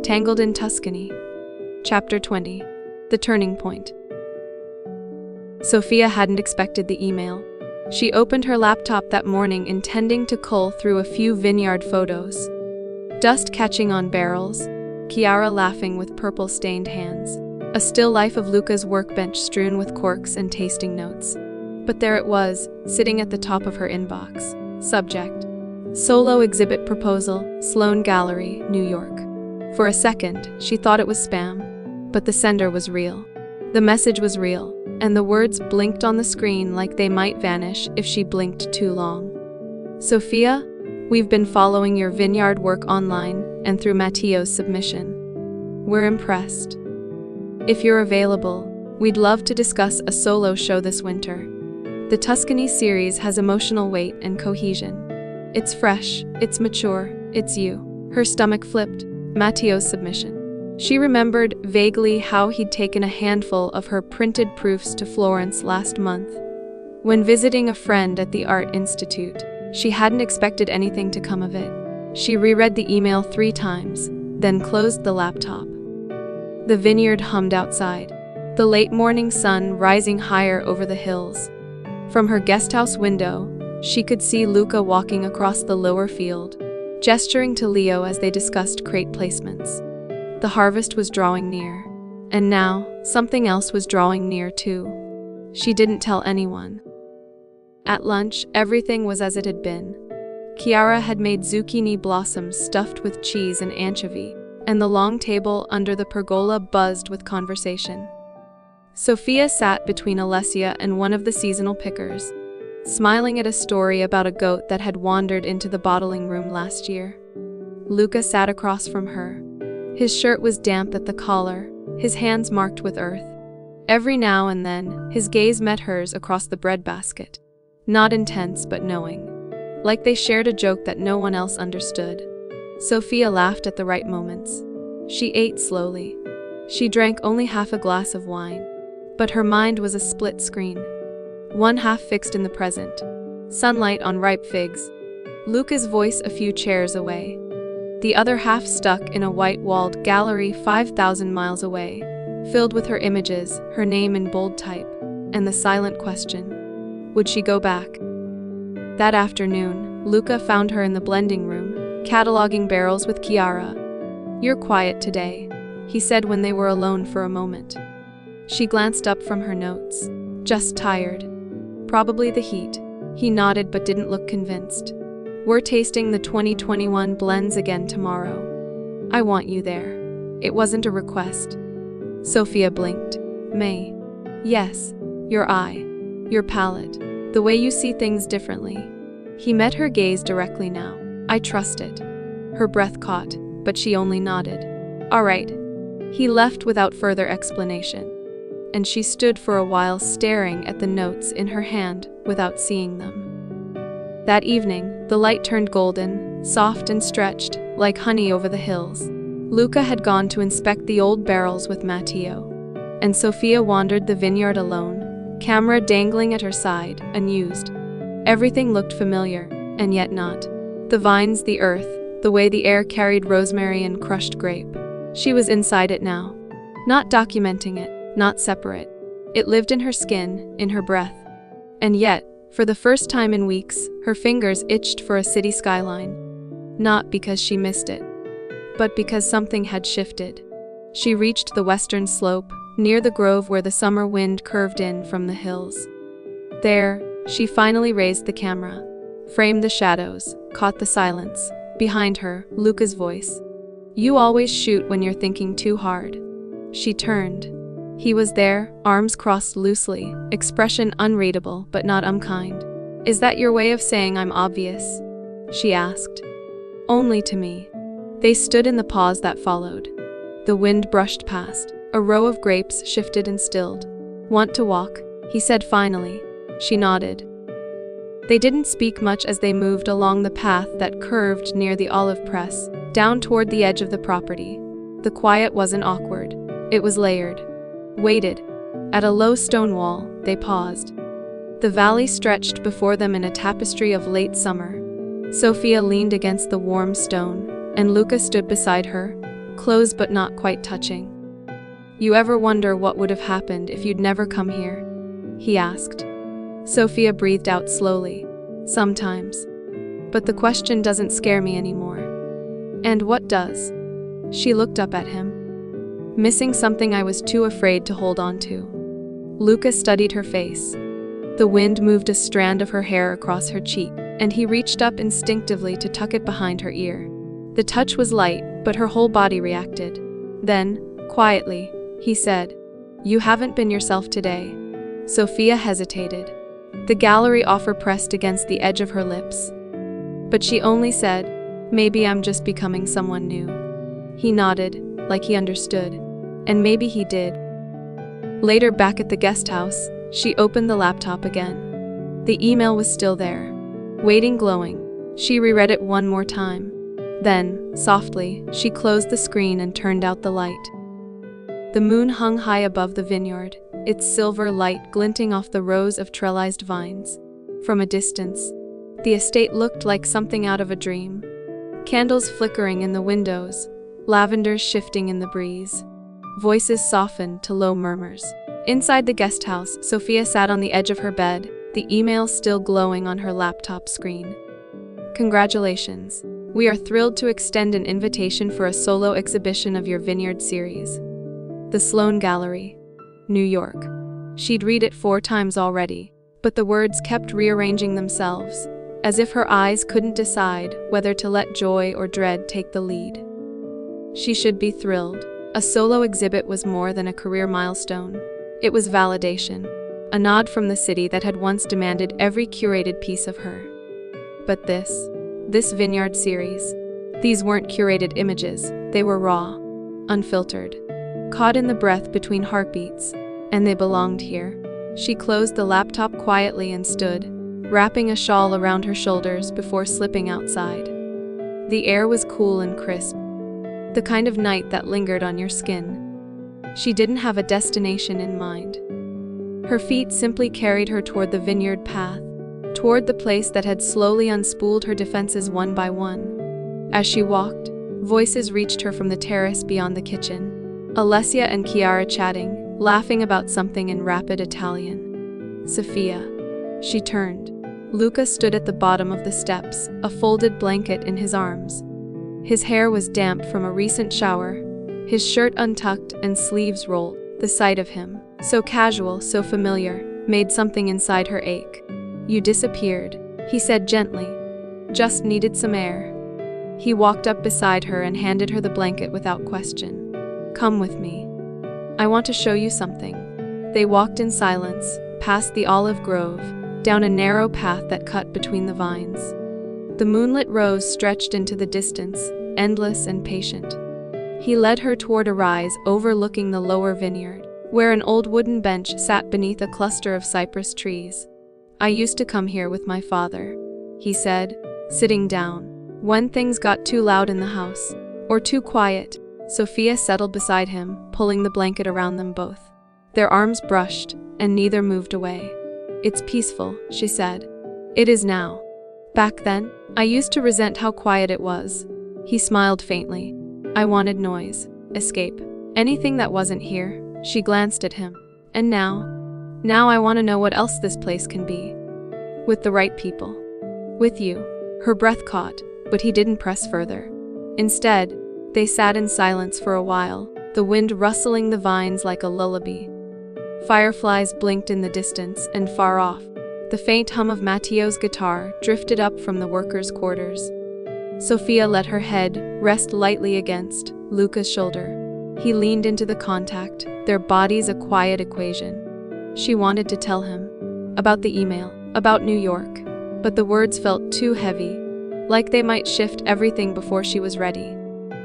Tangled in Tuscany. Chapter 20. The Turning Point. Sophia hadn't expected the email. She opened her laptop that morning intending to cull through a few vineyard photos. Dust catching on barrels, Chiara laughing with purple-stained hands, a still life of Luca's workbench strewn with corks and tasting notes. But there it was, sitting at the top of her inbox. Subject: Solo Exhibit Proposal, Sloan Gallery, New York. For a second, she thought it was spam, but the sender was real. The message was real, and the words blinked on the screen like they might vanish if she blinked too long. Sophia, we've been following your vineyard work online and through Matteo's submission. We're impressed. If you're available, we'd love to discuss a solo show this winter. The Tuscany series has emotional weight and cohesion. It's fresh, it's mature, it's you. Her stomach flipped. Matteo's submission. She remembered vaguely how he'd taken a handful of her printed proofs to Florence last month. When visiting a friend at the Art Institute, she hadn't expected anything to come of it. She reread the email 3 times, then closed the laptop. The vineyard hummed outside, the late morning sun rising higher over the hills. From her guesthouse window, she could see Luca walking across the lower field, gesturing to Leo as they discussed crate placements. The harvest was drawing near, and now something else was drawing near too. She didn't tell anyone. At lunch, everything was as it had been. Chiara had made zucchini blossoms stuffed with cheese and anchovy, and the long table under the pergola buzzed with conversation. Sophia sat between Alessia and one of the seasonal pickers, smiling at a story about a goat that had wandered into the bottling room last year. Luca sat across from her. His shirt was damp at the collar, his hands marked with earth. Every now and then, his gaze met hers across the breadbasket. Not intense, but knowing. Like they shared a joke that no one else understood. Sophia laughed at the right moments. She ate slowly. She drank only half a glass of wine. But her mind was a split screen. One half fixed in the present. Sunlight on ripe figs. Luca's voice a few chairs away. The other half stuck in a white-walled gallery 5,000 miles away, filled with her images, her name in bold type, and the silent question: would she go back? That afternoon, Luca found her in the blending room, cataloging barrels with Chiara. "You're quiet today," he said when they were alone for a moment. She glanced up from her notes. "Just tired." "Probably the heat." He nodded but didn't look convinced. "We're tasting the 2021 blends again tomorrow. I want you there." It wasn't a request. Sophia blinked. "May." "Yes. Your eye. Your palette. The way you see things differently." He met her gaze directly now. "I trust it." Her breath caught, but she only nodded. "All right." He left without further explanation, and she stood for a while staring at the notes in her hand without seeing them. That evening, the light turned golden, soft and stretched, like honey over the hills. Luca had gone to inspect the old barrels with Matteo, and Sophia wandered the vineyard alone, camera dangling at her side, unused. Everything looked familiar, and yet not. The vines, the earth, the way the air carried rosemary and crushed grape. She was inside it now, not documenting it, not separate. It lived in her skin, in her breath. And yet, for the first time in weeks, her fingers itched for a city skyline. Not because she missed it, but because something had shifted. She reached the western slope, near the grove where the summer wind curved in from the hills. There, she finally raised the camera, framed the shadows, caught the silence. Behind her, Luca's voice. "You always shoot when you're thinking too hard." She turned. He was there, arms crossed loosely, expression unreadable but not unkind. "Is that your way of saying I'm obvious?" she asked. "Only to me." They stood in the pause that followed. The wind brushed past. A row of grapes shifted and stilled. "Want to walk?" he said finally. She nodded. They didn't speak much as they moved along the path that curved near the olive press, down toward the edge of the property. The quiet wasn't awkward. It was layered. Waited. At a low stone wall, they paused. The valley stretched before them in a tapestry of late summer. Sophia leaned against the warm stone, and Luca stood beside her, close but not quite touching. "You ever wonder what would have happened if you'd never come here?" he asked. Sophia breathed out slowly. "Sometimes. But the question doesn't scare me anymore." "And what does?" She looked up at him. "Missing something I was too afraid to hold on to." Luca studied her face. The wind moved a strand of her hair across her cheek, and he reached up instinctively to tuck it behind her ear. The touch was light, but her whole body reacted. Then, quietly, he said, "You haven't been yourself today." Sophia hesitated. The gallery offer pressed against the edge of her lips. But she only said, "Maybe I'm just becoming someone new." He nodded, like he understood. And maybe he did. Later, back at the guest house, she opened the laptop again. The email was still there, waiting, glowing. She reread it one more time. Then, softly, she closed the screen and turned out the light. The moon hung high above the vineyard, its silver light glinting off the rows of trellised vines. From a distance, the estate looked like something out of a dream. Candles flickering in the windows, lavenders shifting in the breeze. Voices softened to low murmurs. Inside the guest house, Sophia sat on the edge of her bed, the email still glowing on her laptop screen. "Congratulations. We are thrilled to extend an invitation for a solo exhibition of your Vineyard series. The Sloan Gallery, New York." She'd read it 4 times already, but the words kept rearranging themselves, as if her eyes couldn't decide whether to let joy or dread take the lead. She should be thrilled. A solo exhibit was more than a career milestone. It was validation, a nod from the city that had once demanded every curated piece of her. But this Vineyard series, these weren't curated images, they were raw, unfiltered, caught in the breath between heartbeats, and they belonged here. She closed the laptop quietly and stood, wrapping a shawl around her shoulders before slipping outside. The air was cool and crisp, the kind of night that lingered on your skin. She didn't have a destination in mind. Her feet simply carried her toward the vineyard path, toward the place that had slowly unspooled her defenses one by one. As she walked, voices reached her from the terrace beyond the kitchen. Alessia and Chiara chatting, laughing about something in rapid Italian. "Sophia." She turned. Luca stood at the bottom of the steps, a folded blanket in his arms. His hair was damp from a recent shower, his shirt untucked and sleeves rolled. The sight of him, so casual, so familiar, made something inside her ache. "You disappeared," he said gently. "Just needed some air." He walked up beside her and handed her the blanket without question. "Come with me. I want to show you something." They walked in silence, past the olive grove, down a narrow path that cut between the vines. The moonlit rose stretched into the distance, endless and patient. He led her toward a rise overlooking the lower vineyard, where an old wooden bench sat beneath a cluster of cypress trees. "I used to come here with my father," he said, sitting down. "When things got too loud in the house, or too quiet." Sophia settled beside him, pulling the blanket around them both. Their arms brushed, and neither moved away. "It's peaceful," she said. "It is now. Back then, I used to resent how quiet it was." He smiled faintly. "I wanted noise, escape, anything that wasn't here." She glanced at him. "And now I want to know what else this place can be. With the right people. With you." Her breath caught, but he didn't press further. Instead, they sat in silence for a while, the wind rustling the vines like a lullaby. Fireflies blinked in the distance, and far off, the faint hum of Matteo's guitar drifted up from the workers' quarters. Sophia let her head rest lightly against Luca's shoulder. He leaned into the contact, their bodies a quiet equation. She wanted to tell him about the email, about New York, but the words felt too heavy, like they might shift everything before she was ready.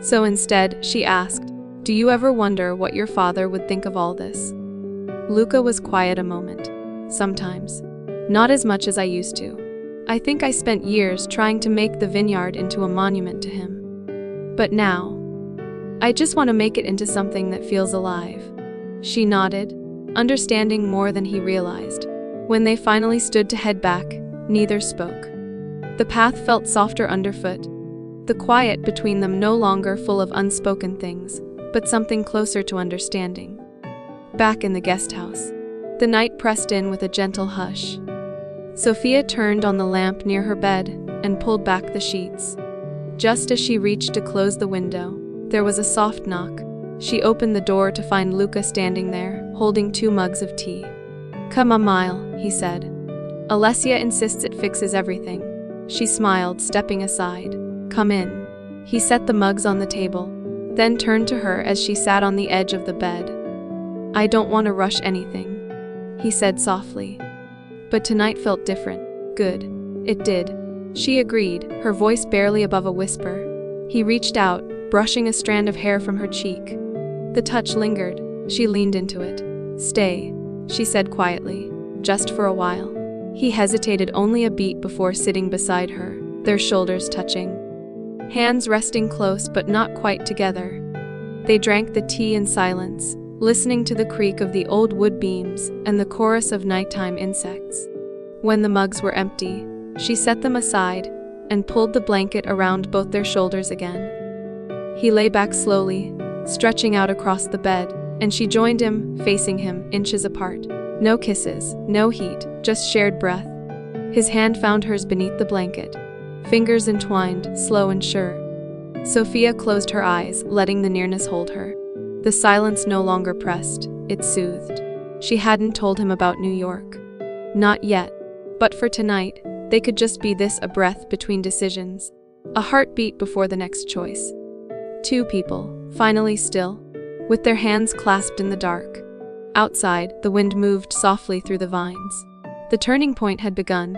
So instead, she asked, "Do you ever wonder what your father would think of all this?" Luca was quiet a moment. "Sometimes. Not as much as I used to. I think I spent years trying to make the vineyard into a monument to him. But now, I just want to make it into something that feels alive." She nodded, understanding more than he realized. When they finally stood to head back, neither spoke. The path felt softer underfoot, the quiet between them no longer full of unspoken things, but something closer to understanding. Back in the guest house, the night pressed in with a gentle hush. Sophia turned on the lamp near her bed and pulled back the sheets. Just as she reached to close the window, there was a soft knock. She opened the door to find Luca standing there, holding 2 mugs of tea. "Chamomile," he said. "Alessia insists it fixes everything." She smiled, stepping aside. "Come in." He set the mugs on the table, then turned to her as she sat on the edge of the bed. "I don't want to rush anything," he said softly. "But tonight felt different." "Good." "It did," she agreed, her voice barely above a whisper. He reached out, brushing a strand of hair from her cheek. The touch lingered. She leaned into it. "Stay," she said quietly. "Just for a while." He hesitated only a beat before sitting beside her, their shoulders touching. Hands resting close but not quite together. They drank the tea in silence, listening to the creak of the old wood beams and the chorus of nighttime insects. When the mugs were empty, she set them aside and pulled the blanket around both their shoulders again. He lay back slowly, stretching out across the bed, and she joined him, facing him, inches apart. No kisses, no heat, just shared breath. His hand found hers beneath the blanket, fingers entwined, slow and sure. Sophia closed her eyes, letting the nearness hold her. The silence no longer pressed, it soothed. She hadn't told him about New York. Not yet. But for tonight, they could just be this, a breath between decisions. A heartbeat before the next choice. 2 people, finally still, with their hands clasped in the dark. Outside, the wind moved softly through the vines. The turning point had begun,